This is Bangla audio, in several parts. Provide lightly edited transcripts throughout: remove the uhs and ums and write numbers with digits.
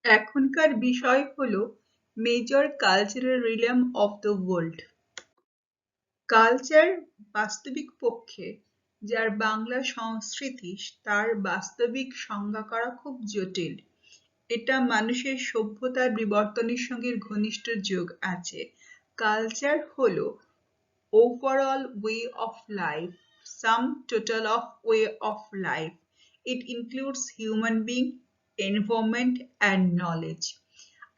এখনকার বিষয় হলো major cultural realm of the world. Culture বাস্তবিক পক্ষে যার বাংলা সংস্কৃতি তার বাস্তবিক সংজ্ঞা করা খুব জটিল। এটা মানুষের সভ্যতার বিবর্তনের সঙ্গে ঘনিষ্ঠ যোগ আছে। কালচার হলো overall way of life, sum total of way of life. It includes human being, environment, and knowledge.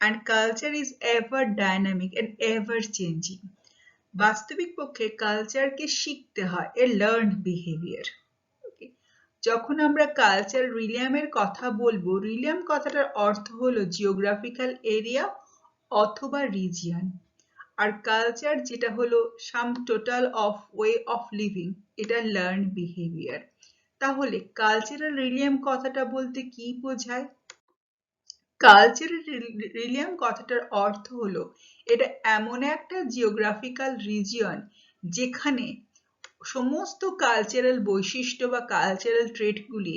And culture is ever dynamic and ever changing. বাস্তবিক পক্ষে কালচারকে শিখতে হয় এ লার্নড বিহেভিয়ার। যখন আমরা কালচার রিলিয়ামের কথা বলবো, রিলিয়াম কথাটার অর্থ হলো জিওগ্রাফিক্যাল এরিয়া অথবা রিজিয়ন। আর কালচার যেটা হলো sum total of way of living, এটা লার্ন বিহেভিয়ার। তাহলে কালচারাল রিলিয়াম কথাটা বলতে কি বোঝায়? কালচারাল রিলিয়াম কথাটার অর্থ হলো এটা এমন একটা জিওগ্রাফিক্যাল রিজিয়ন যেখানে সমস্ত কালচারাল বৈশিষ্ট্য বা কালচারাল ট্রেটগুলি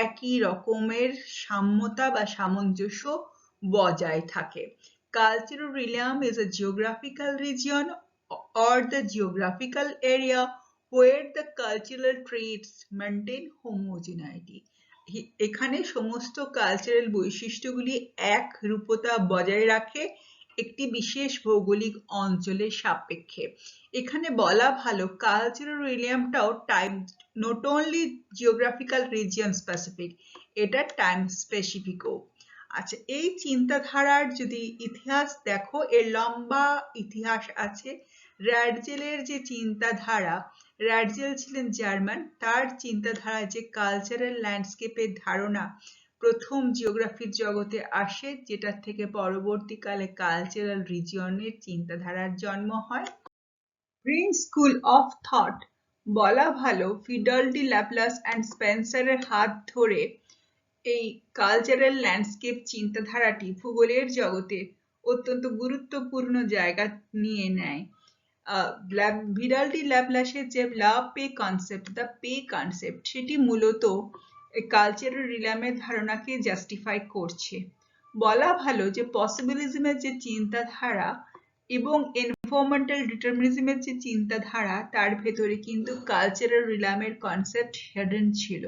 একই রকমের সাম্যতা বা সামঞ্জস্য বজায় থাকে। Cultural realm is a geographical region or the geographical area where the cultural traits maintain homogeneity. এখানে সমস্ত কালচারাল বৈশিষ্ট্যগুলি এক রূপতা বজায় রাখে একটি বিশেষ ভৌগোলিক অঞ্চলের সাপেক্ষে। এখানে বলা ভালো কালচারাল রিলিয়ামটাও time not only geographical region specific, এটা টাইম স্পেসিফিকও। আচ্ছা, এই চিন্তাধারার যদি ইতিহাস দেখো, এর লম্বা ইতিহাস আছে। রাডজেলের যে চিন্তাধারা, রাডজেল ছিলেন জার্মান, তার চিন্তাধারা যে কালচারাল ল্যান্ডস্কেপের ধারণা প্রথম জিওগ্রাফির জগতে আসে, যেটার থেকে পরবর্তীকালে কালচারাল রিজিয়নের চিন্তাধারার জন্ম হয়। গ্রিন স্কুল অফ থট বলা ভালো ফিডল ডি ল্যাপ্লাস অ্যান্ড স্পেন্সারের হাত ধরে এই কালচারাল ল্যান্ডস্কেপ চিন্তাধারাটি ভূগোলের জগতে অত্যন্ত গুরুত্বপূর্ণ জায়গা নিয়ে নেয়। ভিডাল ডি ল্যাপ্লাসের যে লা pay concept, the pay concept, সেটি মূলত কালচারাল রিলিয়ামের ধারণাকে জাস্টিফাই করছে। বলা ভালো যে পসিবিলিজমের যে চিন্তাধারা এবং এনভায়রনমেন্টাল ডিটারমিনিজমের যে চিন্তাধারা, তার ভেতরে কিন্তু কালচারাল রিলিয়ামের কনসেপ্ট হিডেন ছিল।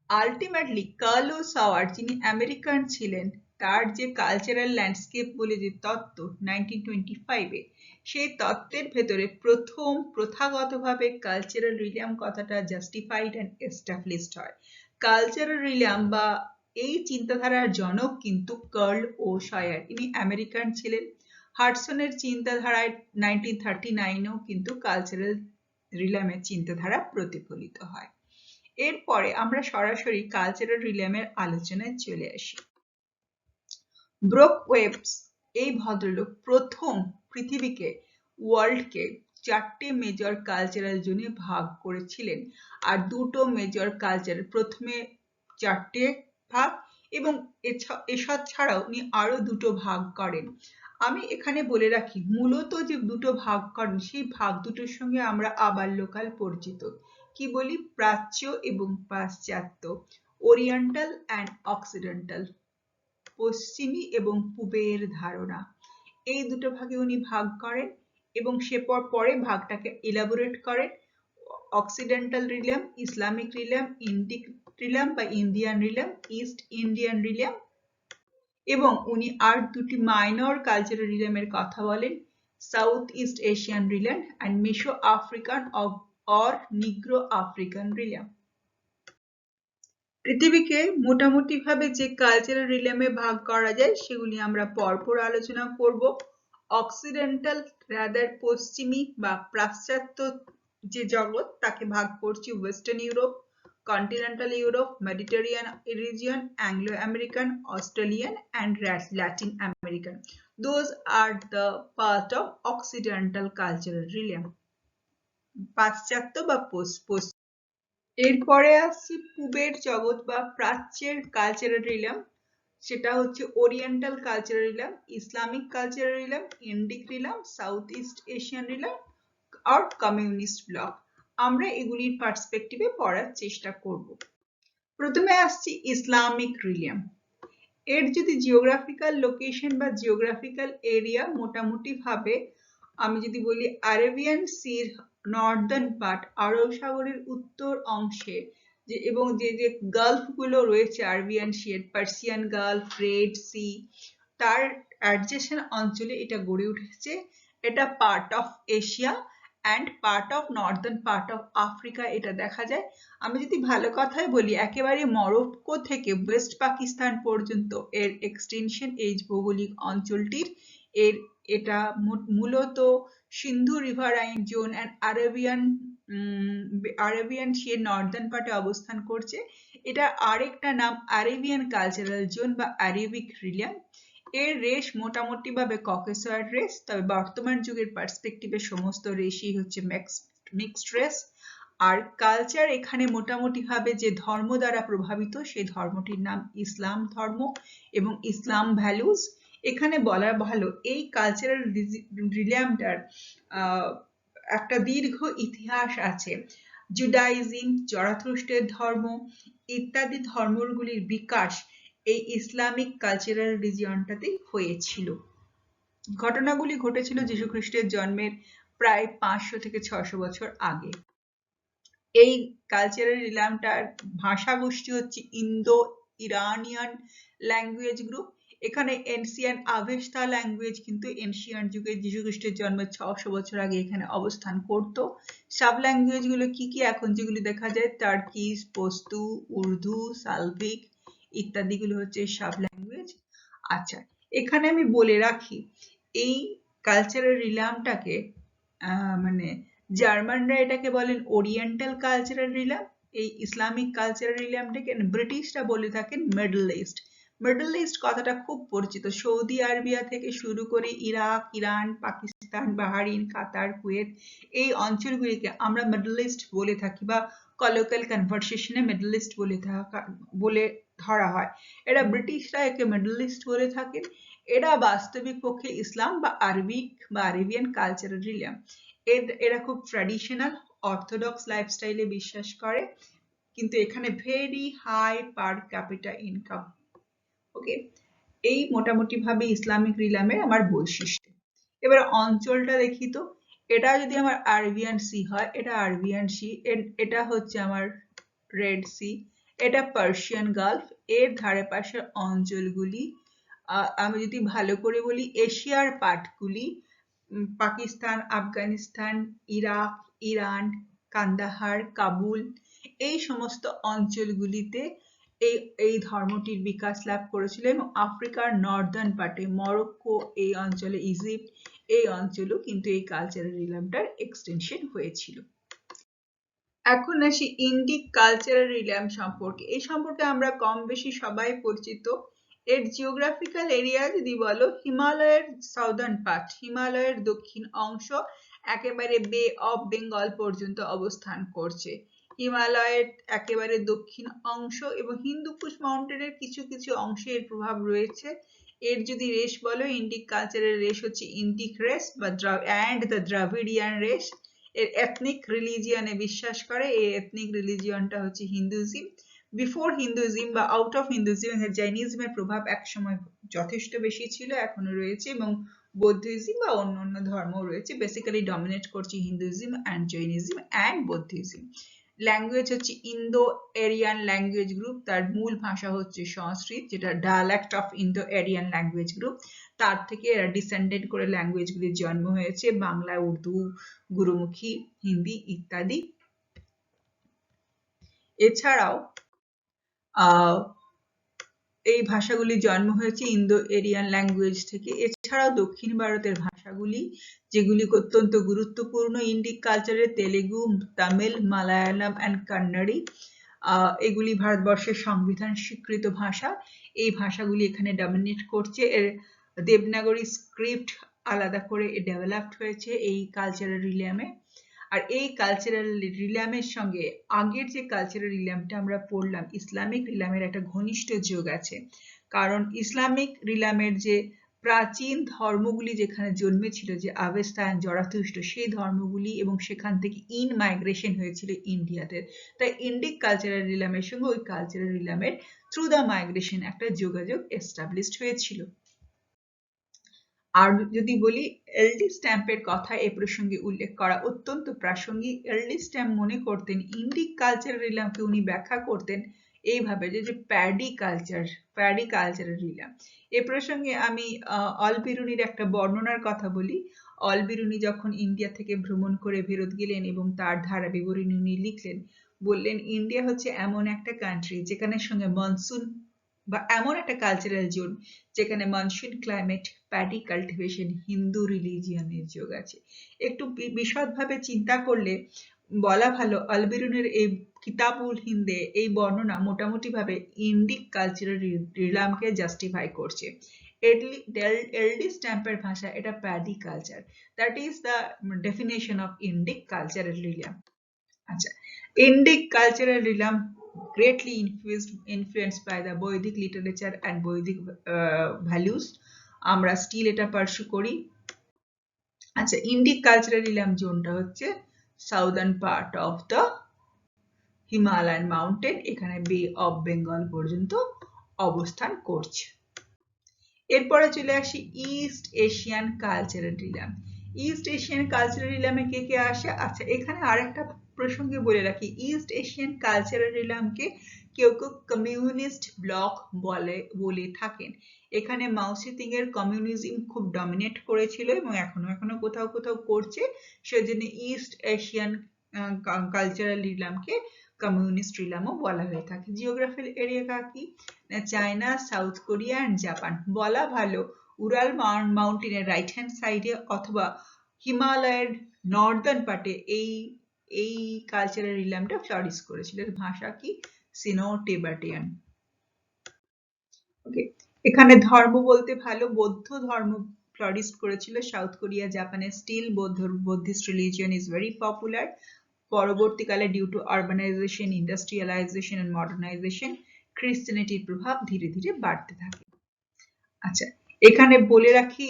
আলটিমেটলি কার্লো সাওয়ার, যিনি আমেরিকান ছিলেন, তার যে কালচারাল ল্যান্ডস্কেপ বলে যে তত্ত্ব 1925-এ, সেই তত্ত্বের ভেতরে প্রথম প্রথাগতভাবে কালচারাল রিলিয়াম কথাটা জাস্টিফাইড অ্যান্ড এস্টাবলিশড হয়। কালচারাল রিলিয়াম বা এই চিন্তাধারার জনক কিন্তু কার্ল ও শয়ার, ইনি আমেরিকান ছিলেন। হাডসনের চিন্তাধারায় 1939-এও কিন্তু কালচারাল রিলিয়ামের চিন্তাধারা প্রতিফলিত হয়। এরপরে আমরা সরাসরি কালচারাল রিলিয়ামের আলোচনায় চলে আসি। ব্রুক ওয়েবস এই ভদ্রলোক প্রথম পৃথিবীকে, ওয়ার্ল্ডকে 4টে মেজর কালচারাল জোনে ভাগ করেছিলেন। আর দুটো মেজর কালচার, প্রথমে 4টে ভাগ এবং এসব ছাড়াও উনি আরো দুটো ভাগ করেন। আমি এখানে বলে রাখি, মূলত যে দুটো ভাগ করেন সেই ভাগ দুটোর সঙ্গে আমরা আবার লোকাল পরিচিত। কি বলি? প্রাচ্য এবং পাশ্চাত্য, ওরিয়েন্টাল অ্যান্ড অক্সিডেন্টাল, পশ্চিমী এবং পূবের ধারণা। এই দুটো ভাগে উনি ভাগ করেন এবং সে পরে ভাগটাকে ইলাবোরেট করেন। Occidental realm, Islamic realm, Indic realm বা Indian realm, east Indian realm, এবং উনি আর দুটি মাইনর কালচারাল রিলিয়ামের কথা বলেন, south east Asian realm and meso African or Negro African realm. পৃথিবীকে মোটামুটি ভাবে যে কালচারাল রিলিয়ামে ভাগ করা যায় সেগুলি আমরা পরপর আলোচনা করব। অক্সিডেন্টাল রাদার পশ্চিমী বা পাশ্চাত্য যে জগৎ, তাকে ভাগ করছি western Europe, continental Europe, Mediterranean region, Anglo American, Australian and Latin American. Those are the part of Occidental cultural realm, পাশ্চাত্য বা পশ্চিম। এরপরে আসছি পূবের জগৎ বা প্রাচ্যের কালচারাল রিলিয়াম, সেটা হচ্ছে oriental cultural realm, Islamic cultural realm, Indic realm, south east Asian realm আর কমিউনিস্ট ব্লক। আমরা এগুলির পার্সপেক্টিভে পড়ার চেষ্টা করব। প্রথমে আসছি ইসলামিক রিলিয়াম। এর যদি জিওগ্রাফিক্যাল লোকেশন বা জিওগ্রাফিক্যাল এরিয়া মোটামুটি ভাবে আমি যদি বলি আরেবিয়ান সির নর্দার্ন পার্ট, আরব সাগরের উত্তর অংশে এবং যে গালফ গুলো রয়েছে আরবিয়ান সি এর, পার্সিয়ান গালফ, রেড সি, তার অ্যাডজেসেন্ট অঞ্চলে এটা গড়ে উঠেছে। এটা part of Asia and part of Northern part of Africa এটা দেখা যায়। আমি যদি ভালো কথাই বলি, একেবারে মরক্কো থেকে ওয়েস্ট পাকিস্তান পর্যন্ত এর এক্সটেনশন এই ভৌগোলিক অঞ্চলটির। এটা মূলত Sindhu riverine zone and Arabian sea এর নর্দার্ন পার্টে অবস্থান করছে। এটা আরেকটা নাম আরেবিয়ান কালচারাল জোন বা আরেবিক রিলিয়াম। এর রেশ মোটামুটি ভাবে ককেসয়েড রেস, তবে বর্তমান যুগের পার্সপেক্টিভে সমস্ত রেশই হচ্ছে মিক্সড রেস। আর কালচার এখানে মোটামুটি ভাবে যে ধর্ম দ্বারা প্রভাবিত সেই ধর্মটির নাম ইসলাম ধর্ম এবং ইসলাম ভ্যালুজ। এখানে বলা ভালো এই কালচারাল রিলিয়ামটার একটা দীর্ঘ ইতিহাস আছে। জুডাইজম, জরাথুস্ট্রের ধর্ম ইত্যাদি ধর্মগুলির বিকাশ এই ইসলামিক কালচারাল রিজিয়নটাতেই হয়েছিল। ঘটনাগুলি ঘটেছিল যীশু খ্রিস্টের জন্মের প্রায় 500 থেকে 600 বছর আগে। এই কালচারাল রিলিয়ামটার ভাষা গোষ্ঠী হচ্ছে ইন্দো ইরানিয়ান ল্যাঙ্গুয়েজ গ্রুপ। এখানে এনসিয়ান্ট আভেস্তা ল্যাঙ্গুয়েজ কিন্তু এনসিয়ান্ট যুগে যীশু খ্রিস্টের জন্মের 600 বছর আগে এখানে অবস্থান করত। সাব ল্যাঙ্গুয়েজ গুলো কি কি এখন যেগুলি দেখা যায়, টার্কিশ, পস্তু, উর্দু, সালভিক ইত্যাদি গুলো হচ্ছে সাব ল্যাঙ্গুয়েজ। আচ্ছা, এখানে আমি বলে রাখি এই কালচারাল রিলিয়ামটাকে মানে জার্মানরা এটাকে বলেন ওরিয়েন্টাল কালচারাল রিলিয়াম, এই ইসলামিক কালচারাল রিলিয়ামটাকে ব্রিটিশরা বলে থাকেন মিডল ইস্ট। মিডল ইস্ট কথাটা খুব পরিচিত, সৌদি আরবিয়া থেকে শুরু করে ইরাক, ইরান, পাকিস্তান, বাহারিন, কাতার, কুয়েত এই অঞ্চলগুলিকে আমরা মিডল ইস্ট বলে থাকি বা কলোকাল কনভারসেশনে মিডল ইস্ট বলে ধরা হয়। এরা ব্রিটিশরা একে মিডল ইস্ট বলে থাকেন। এরা বাস্তবিক পক্ষে ইসলাম বা আরবিক বা আরেবিয়ান কালচারাল রিলিয়াম। এরা খুব ট্র্যাডিশনাল অর্থোডক্স লাইফস্টাইলে বিশ্বাস করে, কিন্তু এখানে very high per capita income. Okay, এই মোটামুটি ভাবে ইসলামিক রিলিয়ামের আমার বৈশিষ্ট্য। এবার অঞ্চলটা দেখি তো, এটা যদি আমার আরবিয়ান সি হয়, এটা আরবিয়ান সি, এটা হচ্ছে আমার রেড সি, এটা পার্সিয়ান গালফ। এর ধারে পাশের অঞ্চলগুলি আমি যদি ভালো করে বলি এশিয়ার পার্টগুলি পাকিস্তান, আফগানিস্তান, ইরাক, ইরান, কান্দাহার, কাবুল এই সমস্ত অঞ্চলগুলিতে এই ধর্মটির বিকাশ লাভ করেছিল এবং আফ্রিকার নর্দার্ন পার্টে মরক্কো, এই অঞ্চলে ইজিপ্ট, এই অঞ্চলেও কিন্তু এই কালচারাল রিলিয়ামটার এক্সটেনশন হয়েছিল। এখন আসি ইন্ডিক কালচারাল রিলিয়াম সম্পর্কে। এই সম্পর্কে আমরা কম বেশি সবাই পরিচিত। এর জিওগ্রাফিক্যাল এরিয়া যদি বলো, হিমালয়ের সাউদার্ন পার্ট, হিমালয়ের দক্ষিণ অংশ একেবারে বে অফ বেঙ্গল পর্যন্ত অবস্থান করছে। হিমালয়ের একেবারে দক্ষিণ অংশ এবং হিন্দুকুশ মাউন্টেনের কিছু কিছু অংশে এর প্রভাব রয়েছে। এর যদি রেশ বলো, ইন্ডিক কালচারের রেশ হচ্ছে ইন্ডিক রেস বা দ্য দ্রাভিডিয়ান রেস। এর এথনিক রিলিজিয়নে বিশ্বাস করে, এই এথনিক রিলিজিয়নটা হচ্ছে হিন্দুইজম। বিফোর হিন্দুইজম বা আউট অফ হিন্দুইজম জৈনিজমের প্রভাব একসময় যথেষ্ট বেশি ছিল, এখনো রয়েছে, এবং বৌদ্ধিজম বা অন্যান্য ধর্ম রয়েছে। বেসিক্যালি ডমিনেট করছে হিন্দুইজম অ্যান্ড জৈনিজম অ্যান্ড বৌদ্ধিজম। ল্যাঙ্গুয়েজ হচ্ছে ইন্দো এরিয়ান ল্যাঙ্গুয়েজ গ্রুপ, তার মূল ভাষা হচ্ছে সংস্কৃত, যেটা dialect of Indo Aryan language group. তার থেকে এরা ডিসেন্ডেড করে ল্যাঙ্গুয়েজগুলির জন্ম হয়েছে, বাংলা, উর্দু, গুরুমুখী, হিন্দি ইত্যাদি। এছাড়াও এই ভাষাগুলি জন্ম হয়েছে ইন্দো এরিয়ান ল্যাঙ্গুয়েজ থেকে। এছাড়াও দক্ষিণ ভারতের ভাষাগুলি যেগুলি অত্যন্ত গুরুত্বপূর্ণ ইন্ডিক কালচারের, তেলেগু, তামিল, মালায়ালাম অ্যান্ড কান্নাড়ি, এগুলি ভারতবর্ষের সংবিধান স্বীকৃত ভাষা। এই ভাষাগুলি এখানে ডমিনেট করছে। এর দেবনাগরী স্ক্রিপ্ট আলাদা করে ডেভেলপড হয়েছে এই কালচারাল রিলিয়ামে। আর এই কালচারাল রিলিয়ামের সঙ্গে আগের যে কালচারাল রিলিয়ামটা আমরা পড়লাম, ইসলামিক রিলিয়ামের একটা ঘনিষ্ঠ যোগ আছে। কারণ ইসলামিক রিলিয়ামের যে প্রাচীন ধর্মগুলি যেখানে জন্মেছিল, যে আভেস্তা, জরাথুস্ট, সেই ধর্মগুলি এবং সেখান থেকে ইন মাইগ্রেশন হয়েছিল ইন্ডিয়াতে। তাই ইন্ডিক কালচারাল রিলিয়ামের সঙ্গে ওই কালচারাল রিলিয়ামের থ্রু দ্য মাইগ্রেশন একটা যোগাযোগ এস্টাবলিশড হয়েছিল। আর যদি বলি এলডি স্ট্যাম্পের কথা এ প্রসঙ্গে উল্লেখ করা অত্যন্ত প্রাসঙ্গিক। এলডি স্ট্যাম্প মনে করতেন ইন্ডিক কালচারাল রিলামকে উনি ব্যাখ্যা করতেন এইভাবে যে প্যাডি কালচারাল রিলাম। এ প্রসঙ্গে আমি অলবিরুনির একটা বর্ণনার কথা বলি। অলবিরুনি যখন ইন্ডিয়া থেকে ভ্রমণ করে ফেরত গেলেন এবং তার ধারা বিবরণী উনি লিখলেন, বললেন ইন্ডিয়া হচ্ছে এমন একটা কান্ট্রি যেখানে সঙ্গে মনসুন বা এমন একটা কালচারাল জোন যেখানে monsoon climate, paddy cultivation, Hindu রিলিজিয়নের যোগ আছে। একটু বিশদভাবে চিন্তা করলে বলা ভালো অলবিরুনের এই কিতাবুল হিন্দে এই বর্ণনা মোটামুটিভাবে ইন্ডিক কালচারাল রিলামকে জাস্টিফাই করছে। এলডি স্ট্যাম্পের ভাষা এটা paddy culture, that is the definition of Indic cultural realm. আচ্ছা, Indic cultural realm greatly influenced by the Vedic literature and Vedic values. আমরা স্টিল এটা পার্সু করি। আচ্ছা, ইন্ডিক কালচারাল রিলাম জোনটা হচ্ছে southern part of the Himalayan mountain, এখানে বে অফ বেঙ্গল পর্যন্ত অবস্থান করছে। এরপরে চলে আসি east Asian cultural realm. East Asian cultural রিলামে কে কে আসে? আচ্ছা, এখানে আরেকটা প্রসঙ্গে বলে রাখি, ইস্ট এশিয়ান কালচারাল রিলামকে কেউ কেউ কমিউনিস্ট ব্লক বলে থাকেন। এখানে মাও তসে এর কমিউনিজম খুব ডমিনেট করেছিল এবং এখনো কোথাও কোথাও করছে, সেজন্য ইস্ট এশিয়ান কালচারাল রিলামকে কমিউনিস্ট রিলামও বলা হয়ে থাকে। জিওগ্রাফিক্যাল এরিয়া কি? China, South Korea and Japan. বলা ভালো উরাল মাউন্টেনের রাইট হ্যান্ড সাইডে অথবা হিমালয়ের নর্দার্ন পার্টে এই কালচারাল রিলামটা ফ্লারিশ করেছিল। এর ভাষা কি? সিনো টিবেটিয়ান। ওকে, এখানে ধর্ম বলতে ভালো বৌদ্ধ ধর্ম ফ্লারিশ করেছিল সাউথ কোরিয়া, জাপানে still Buddhist religion is very popular. পরবর্তীকালে due to urbanization, industrialization and modernization খ্রিস্টানিটির প্রভাব ধীরে ধীরে বাড়তে থাকে। আচ্ছা, এখানে বলে রাখি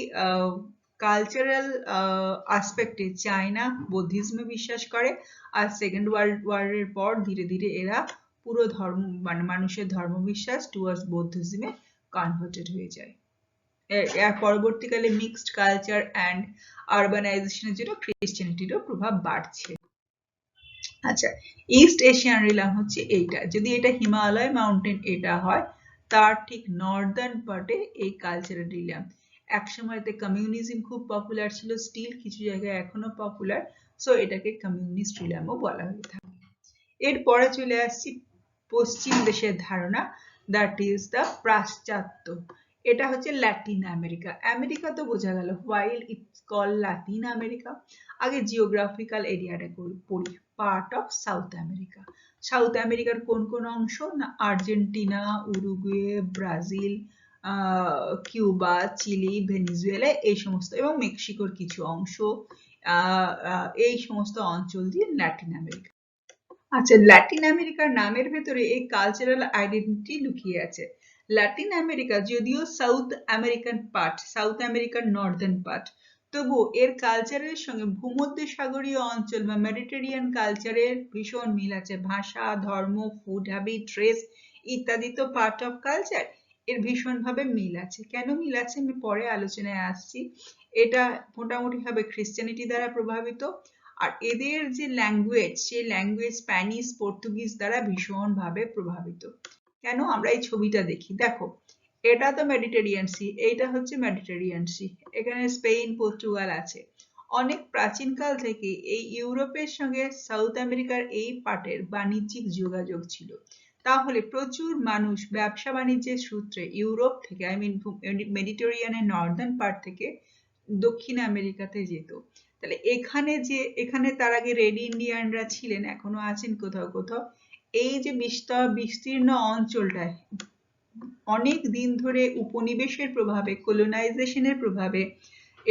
কালচারাল আসপেক্টে চায়না বৌদ্ধিজমে বিশ্বাস করে, আর সেকেন্ড ওয়ার্ল্ড ওয়ারের পর ধীরে ধীরে এরা পুরো ধর্ম মানে মানুষের ধর্মবিশ্বাস টুয়ার্ডস বৌদ্ধিজমে কনভার্টেড হয়ে যায়। এর পরবর্তীকালে মিক্সড কালচার অ্যান্ড আরবানাইজেশনের জন্য খ্রিস্টানিটিরও প্রভাব বাড়ছে। আচ্ছা, ইস্ট এশিয়ান রিলাম হচ্ছে এইটা। যদি এটা হিমালয় মাউন্টেন এটা হয়, তার ঠিক নর্দার্ন পার্টে এই কালচারাল রিলাম। একসময়তে কমিউনিজম খুব পপুলার ছিল, স্টিল কিছু জায়গায় এখনো পপুলার, সো এটাকে কমিউনিস্ট রিলামও বলা হয়ে থাকে। এরপরে চলে আসছি পশ্চিম দেশের ধারণা, দ্যাট ইজ দ্য পাশ্চাত্য। এটা হচ্ছে ল্যাটিন আমেরিকা। আমেরিকা তো বোঝা গেল, while it's call Latin America. আগে জিওগ্রাফিক্যাল এরিয়াটা পড়ি, part of South America. South আমেরিকার কোন কোন অংশ? না Argentina, Uruguay, Brazil, Cuba, Chile, Venezuela এই সমস্ত, এবং মেক্সিকোর কিছু অংশ, এই সমস্ত অঞ্চল দিয়ে ল্যাটিন আমেরিকা। আচ্ছা, ল্যাটিন আমেরিকার নামের ভেতরে এই কালচারাল আইডেন্টিটি লুকিয়ে আছে। ল্যাটিন আমেরিকা যদিও সাউথ আমেরিকার নর্দার্ন পার্ট, তবু এর কালচারের সঙ্গে ভূমধ্যসাগরীয় অঞ্চল বা মেডিটেরিয়ান কালচারের ভীষণ মিল আছে। ভাষা, ধর্ম, ফুড হ্যাবিট, ড্রেস ইত্যাদি তো পার্ট অফ কালচার, এর ভীষণভাবে মিল আছে। কেন মিল আছে আমি পরে আলোচনায় আসছি। এটা মোটামুটি ভাবে খ্রিস্টানিটি দ্বারা প্রভাবিত, আর এদের যে ল্যাঙ্গুয়েজ, সেই ল্যাঙ্গুয়েজ স্প্যানিশ, পর্তুগিজ দ্বারা ভীষণভাবে প্রভাবিত। কেন? আমরা এই ছবিটা দেখি, দেখো এটা তো মেডিটেরিয়ান সি, এইটা হচ্ছে মেডিটেরিয়ান সি, এখানে স্পেন, পর্তুগাল আছে। অনেক প্রাচীনকাল থেকে এই ইউরোপের সঙ্গে সাউথ আমেরিকার এই পার্টের বাণিজ্যিক যোগাযোগ ছিল। তাহলে প্রচুর মানুষ ব্যবসা বাণিজ্যের সূত্রে ইউরোপ থেকে, মেডিটেরিয়ানের নর্দার্ন পার্ট থেকে দক্ষিণ আমেরিকাতে যেত। তাহলে এখানে তার আগে রেড ইন্ডিয়ানরা ছিলেন, এখনো আছেন কোথাও কোথাও। এই যে বিস্তীর্ণ অঞ্চলটায় অনেক দিন ধরে উপনিবেশের প্রভাবে, কলোনাইজেশনের প্রভাবে,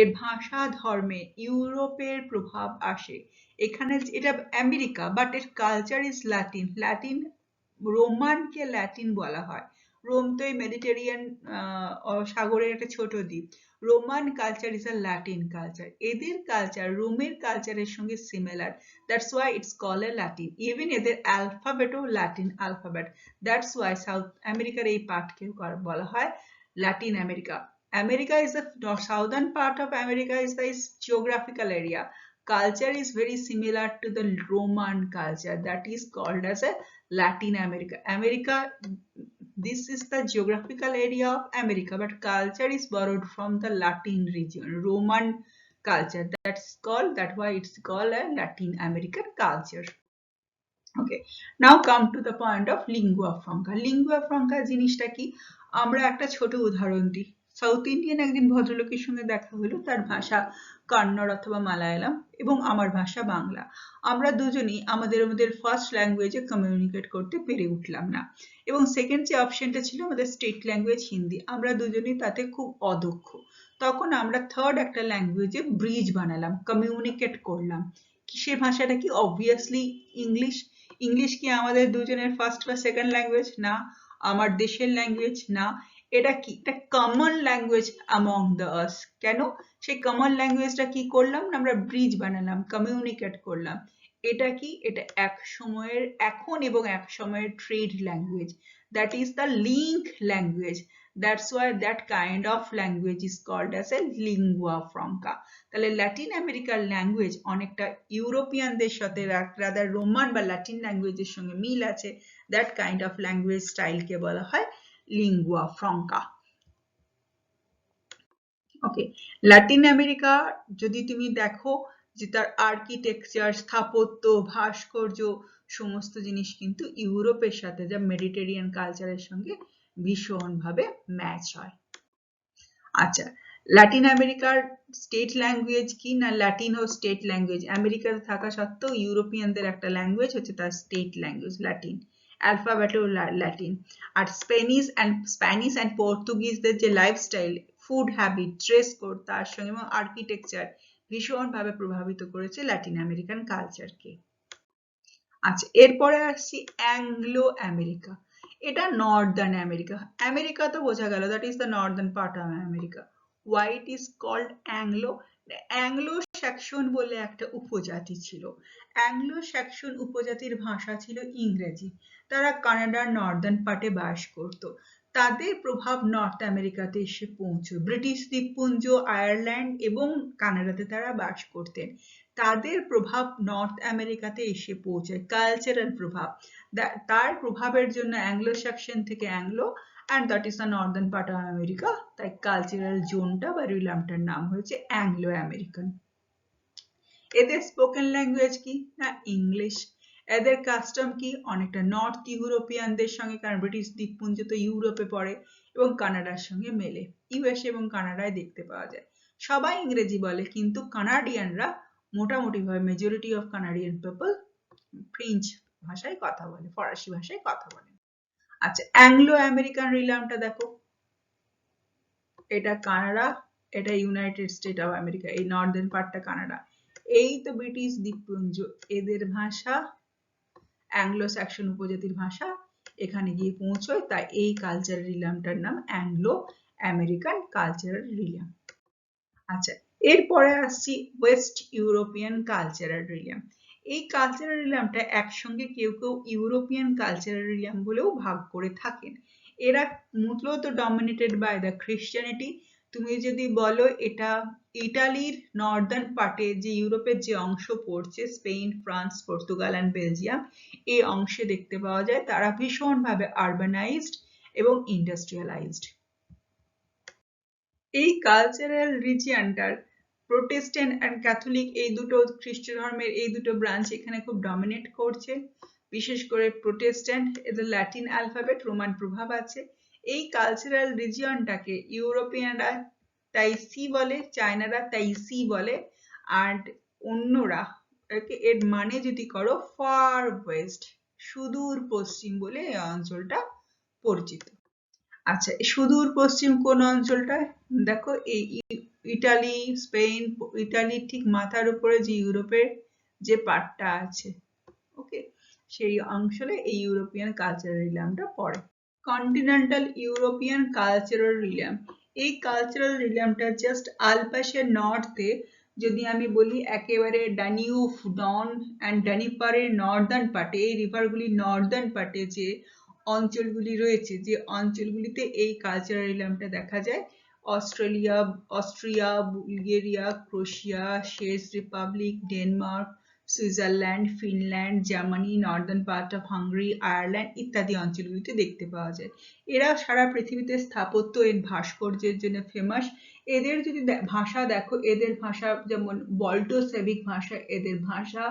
এর ভাষা, ধর্মে ইউরোপের প্রভাব আসে। এখানে এটা আমেরিকা, বাট এর কালচার ইজ ল্যাটিন। রোমানকে ল্যাটিন বলা হয়, রোম তো এই মেডিটেরিয়ান সাগরের একটা ছোট দ্বীপ। Roman culture is a Latin culture. এদের কালচার রোমের কালচারের সঙ্গে similar. That's why it's call a Latin. Even এদের অ্যালফাবেটও Latin alphabet. That's why south আমেরিকার এই পার্টকে বলা হয় Latin America. America is the southern part of America is the geographical area. Culture is very similar to the Roman culture that is called as a Latin America. America, this is the geographical area of America, but culture is borrowed from the Latin region, Roman culture. That's why it's called a Latin American culture. Okay, now come to the point of lingua franca. Lingua franca জিনিসটা কি? আমরা একটা ছোট উদাহরণ দিই। সাউথ ইন্ডিয়ান একজন ভদ্রলোকের সঙ্গে দেখা হলো, তার ভাষা কন্নড় অথবা মালায়ালাম এবং আমার ভাষা বাংলা। আমরা দুজনেই আমাদের ফার্স্ট ল্যাঙ্গুয়েজে কমিউনিকেট করতে পেরে উঠলাম না, এবং সেকেন্ড যে অপশনটা ছিল আমাদের স্টেট ল্যাঙ্গুয়েজ হিন্দি, আমরা দুজনেই তাতে খুব অদক্ষ। তখন আমরা থার্ড একটা ল্যাঙ্গুয়েজে ব্রিজ বানালাম, কমিউনিকেট করলাম। সে ভাষাটা কি? Obviously English. ইংলিশ কি আমাদের দুজনের ফার্স্ট বা সেকেন্ড ল্যাঙ্গুয়েজ? না। আমার দেশের ল্যাঙ্গুয়েজ? না। এটা কি? এটা কমন ল্যাঙ্গুয়েজ অ্যামং দ্য আস। কেন? সেই কমন ল্যাঙ্গুয়েজটা কি করলাম? আমরা ব্রিজ বানালাম, কমিউনিকেট করলাম। এটা কি? এটা এখন এবং এক সময়ের trade language. That is the link language. That's why that kind of language is called as a lingua franca. তাহলে ল্যাটিন আমেরিকার ল্যাঙ্গুয়েজ অনেকটা ইউরোপিয়ানদের সাথে রাদার রোমান বা ল্যাটিন ল্যাঙ্গুয়েজের সঙ্গে মিল আছে। দ্যাট কাইন্ড অফ ল্যাঙ্গুয়েজ স্টাইলকে বলা হয় লিঙ্গুয়া ফ্রঙ্কা। ওকে, ল্যাটিন আমেরিকা যদি তুমি দেখো যে তার আর্কিটেকচার, স্থাপত্য, ভাস্কর্য সমস্ত জিনিস কিন্তু ইউরোপের সাথে, যা মেডিটেরিয়ান কালচারের সঙ্গে ভীষণভাবে ম্যাচ হয়। আচ্ছা, ল্যাটিন আমেরিকার স্টেট ল্যাঙ্গুয়েজ কি? না ল্যাটিনো স্টেট ল্যাঙ্গুয়েজ। আমেরিকাতে থাকা সত্ত্বেও ইউরোপিয়ানদের একটা ল্যাঙ্গুয়েজ হচ্ছে তার স্টেট ল্যাঙ্গুয়েজ ল্যাটিন, অ্যালফাবেটও ল্যাটিন। আর স্প্যানিশ অ্যান্ড পর্তুগিজদের যে lifestyle, food habit, dress code, তার সঙ্গে এবং আর্কিটেকচার ভীষণভাবে প্রভাবিত করেছে ল্যাটিন আমেরিকান কালচারকে। আচ্ছা, এরপরে আসছি অ্যাংলো আমেরিকা। এটা নর্দার্ন আমেরিকা। আমেরিকা তো বোঝা গেল, that is the northern part of America. Why it is called Anglo? Anglo Saxon বলে একটা উপজাতি ছিল। অ্যাংলো স্যাক্সন উপজাতির ভাষা ছিল ইংরেজি। তারা কানাডার নর্দার্ন পার্টে বাস করত। তাদের প্রভাব নর্থ আমেরিকাতে এসে পৌঁছয়। ব্রিটিশ দ্বীপপুঞ্জ, আয়ারল্যান্ড এবং কানাডাতে তারা বাস করতেন। তাদের প্রভাব নর্থ আমেরিকাতে এসে পৌঁছায়, কালচারাল প্রভাব। তার প্রভাবের জন্য অ্যাংলো সেকশন থেকে Anglo, and that is the northern part of America. তাই কালচারাল জোনটা বা রিলামটার নাম হয়েছে অ্যাংলো আমেরিকান। এদের স্পোকেন ল্যাঙ্গুয়েজ কি? না ইংলিশ। এদের কাস্টম কি? অনেকটা নর্থ ইউরোপিয়ানদের সঙ্গে, কারণ ব্রিটিশ দ্বীপপুঞ্জ তো ইউরোপে পড়ে এবং কানাডার সঙ্গে মেলে। ইউএসএ এবং কানাডায় দেখতে পাওয়া যায়। সবাই ইংরেজি বলে, কিন্তু কানাডিয়ানরা মোটামুটিভাবে majority of Canadian people French ভাষায় কথা বলে, ফরাসি ভাষায় কথা বলে। আচ্ছা, অ্যাংলো আমেরিকান রিলামটা দেখো। এটা কানাডা, এটা ইউনাইটেড স্টেট অফ আমেরিকা, এই নর্দার্ন পার্টটা কানাডা। এই তো ব্রিটিশ দ্বীপপুঞ্জ, এদের ভাষা অ্যাংলো স্যাক্সন উপজাতির ভাষা এখানে গিয়ে পৌঁছয়। তাই এই কালচারাল রিলামটার নাম অ্যাংলো আমেরিকান কালচারাল রিলাম। আচ্ছা, এরপরে আসছি ওয়েস্ট ইউরোপিয়ান কালচারাল রিলাম। এই কালচারাল রিলামটা একসঙ্গে কেউ কেউ ইউরোপিয়ান কালচারাল রিলাম বলেও ভাগ করে থাকেন। এরা মূলত ডমিনেটেড বাই দ্য খ্রিস্টানিটি। তুমি যদি বলো এটা ইটালির নর্দার্ন পার্টে, যে ইউরোপের যে অংশ পড়ছে, Spain, France, Portugal and Belgium, এই অংশে দেখতে পাওয়া যায় তারা ভীষণভাবে আরবানাইজড এবং ইন্ডাস্ট্রিয়ালাইজড। এই কালচারাল রিজিয়নটার প্রোটেস্ট্যান্ট অ্যান্ড ক্যাথলিক, এই দুটো খ্রিস্ট ধর্মের এই দুটো ব্রাঞ্চ এখানে খুব ডমিনেট করছে। বিশেষ করে প্রোটেস্ট্যান্ট, এদের ল্যাটিন অ্যালফাবেট, রোমান প্রভাব আছে। এই কালচারাল রিজিয়নটাকে ইউরোপিয়ানরা তাইসি বলে, চায়নারা তাইসি বলে, আর অন্যরা এর মানে যদি করো ফার ওয়েস্ট, সুদূর পশ্চিম বলে এই অঞ্চলটা পরিচিত। আচ্ছা, সুদূর পশ্চিম কোন অঞ্চলটায়? দেখো এই ইটালি, স্পেন, ইটালির ঠিক মাথার উপরে যে ইউরোপের যে পার্টটা আছে, ওকে, সেই অঞ্চলে এই ইউরোপিয়ান কালচারাল রিলামটা পড়ে। Continental European cultural realm. এই কালচারাল রিলিয়ামটা জাস্ট আলপাশের নর্থে, যদি আমি বলি একেবারে ডানিউব, ডন অ্যান্ড ডানিপারের নর্দার্ন পার্টে, এই রিভারগুলির নর্দার্ন পার্টে যে অঞ্চলগুলি রয়েছে, যে অঞ্চলগুলিতে এই কালচারাল রিলিয়ামটা দেখা যায়, অস্ট্রিয়া, বুলগেরিয়া, ক্রোয়েশিয়া, চেক Republic, Denmark, Switzerland, Finland, Germany, northern part of Hungary, Ireland ইত্যাদি অঞ্চলগুলিতে দেখতে পাওয়া যায়। এরা সারা পৃথিবীতে স্থাপত্য এর ভাস্কর্যের জন্য ফেমাস। এদের যদি ভাষা দেখো, এদের ভাষা যেমন বল্টো সেভিক ভাষা এদের ভাষা,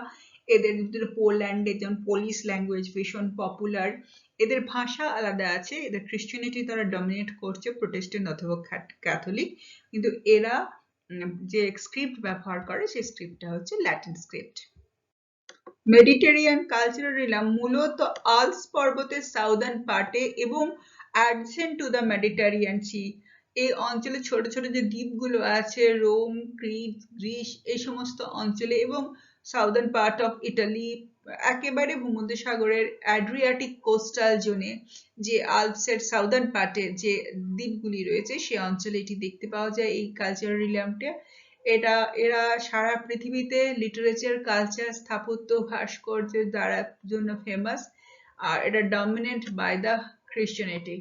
এদের ভিতরে পোল্যান্ডে যেমন পোলিশ ল্যাঙ্গুয়েজ ভীষণ পপুলার। এদের ভাষা আলাদা আছে, এদের খ্রিস্টানিটি তারা ডমিনেট করছে, প্রোটেস্ট্যান্ট অথবা ক্যাথলিক, কিন্তু এরা যে স্ক্রিপ্ট ব্যবহার করে সেই স্ক্রিপ্টটা হচ্ছে ল্যাটিন স্ক্রিপ্ট। মেডিটেরিয়ান কালচারাল রিলিয়াম মূলত আল্পস পর্বতের সাউদার্ন পার্টে এবং অ্যাডজেন্ট টু দ্য মেডিটেরিয়ান সি, এই অঞ্চলে ছোট ছোট যে দ্বীপগুলো আছে, রোম, ক্রিট, গ্রিস, এই সমস্ত অঞ্চলে, এবং সাউদার্ন পার্ট অফ ইটালি, একেবারে ভূমধ্যসাগরের অ্যাড্রিয়াটিক কোস্টাল জোনে, যে আল্পসের সাউদার্ন পার্টে যে দ্বীপগুলি রয়েছে সে অঞ্চলে এটি দেখতে পাওয়া যায় এই কালচারাল রিলিয়ামটা। এরা সারা পৃথিবীতে লিটারেচার, কালচার, স্থাপত্য, ভাস্কর্যের দ্বারা জন্য ফেমাস, আর এটা ডমিনেন্ট বাই দ্য খ্রিস্টানিটি।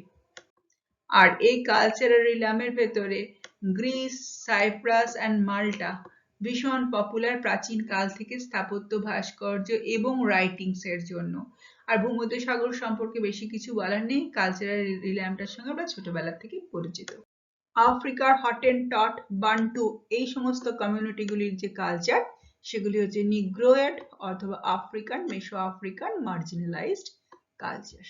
আর এই কালচারাল রিলিয়ামের ভেতরে গ্রিস, সাইপ্রাস অ্যান্ড মাল্টা ভীষণ পপুলার প্রাচীন কাল থেকে স্থাপত্য, ভাস্কর্য এবং রাইটিংস এর জন্য। আর ভূমধ্যসাগর সম্পর্কে বেশি কিছু বলার নেই, কালচারাল রিলিয়ামটার সঙ্গে আমরা ছোটবেলা থেকে পরিচিত। আফ্রিকার হটেনটট, বান্টু, এই সমস্ত কমিউনিটিগুলির যে কালচার সেগুলি হচ্ছে নিগ্রোয়েড অথবা আফ্রিকান, মেসো আফ্রিকান মার্জিনালাইজড কালচার।